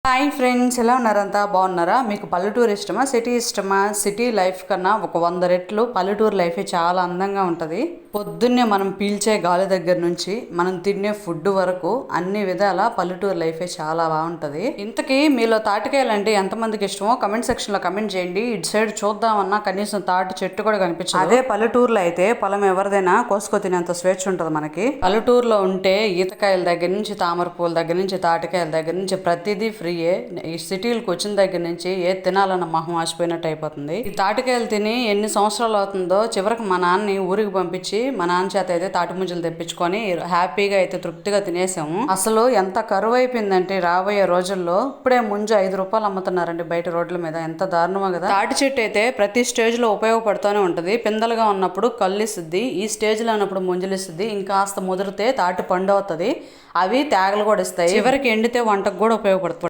Hi friends, ఎలా ఉన్నారంతా? బాగున్నారా? మీకు పల్లెటూరు ఇష్టమా, సిటీ ఇష్టమా? సిటీ లైఫ్ కన్నా ఒక 100 రెట్లు పల్లెటూరు లైఫే చాలా అందంగా ఉంటుంది. పొద్దున్నే మనం పీల్చే గాలి దగ్గర నుంచి మనం తినే ఫుడ్ వరకు అన్ని విధాల పల్లెటూరు లైఫే చాలా బాగుంటుంది. ఇంతకీ మీలో తాటికాయలు అంటే ఎంతమందికి ఇష్టమో కమెంట్ సెక్షన్లో కమెంట్ చేయండి. ఇటు సైడ్ చూద్దామన్నా కనీసం తాటి చెట్టు కూడా కనిపించదు. అదే పల్లెటూరులో అయితే పొలం ఎవరిదైనా కోసుకో తినేంత స్వేచ్ఛ ఉంటుంది మనకి. పల్లెటూరులో ఉంటే ఈతకాయల దగ్గర నుంచి తామర పూల దగ్గర నుంచి తాటికాయల దగ్గర నుంచి ప్రతిదీ ఫ్రీయే. ఈ సిటీలకు వచ్చిన దగ్గర నుంచి ఏ తినాలన్న మొహం ఆసిపోయినట్టు అయిపోతుంది. ఈ తాటికాయలు తిని ఎన్ని సంవత్సరాలు అవుతుందో చివరికి మా నాన్నని ఊరికి పంపించి మా నాన్న చేత అయితే తాటి ముంజలు తెప్పించుకొని హ్యాపీగా అయితే తృప్తిగా తినేసాము. అసలు ఎంత కరువు అయిపోయిందంటే రాబోయే రోజుల్లో ఇప్పుడే ముంజు 5 రూపాయలు అమ్ముతున్నారండి బయట రోడ్ల మీద. ఎంత దారుణమో కదా. తాటి చెట్టు అయితే ప్రతి స్టేజ్ లో ఉపయోగపడుతూనే ఉంటది. పిందలుగా ఉన్నప్పుడు కళ్ళిస్తుంది, ఈ స్టేజ్ లో ఉన్నప్పుడు ముంజలిస్తుంది, ఇంకాస్త ముదిరితే తాటి పండు అవుతుంది, అవి తేగలు కూడా ఇస్తాయి, చివరికి ఎండితే వంటకు కూడా ఉపయోగపడుతుంది.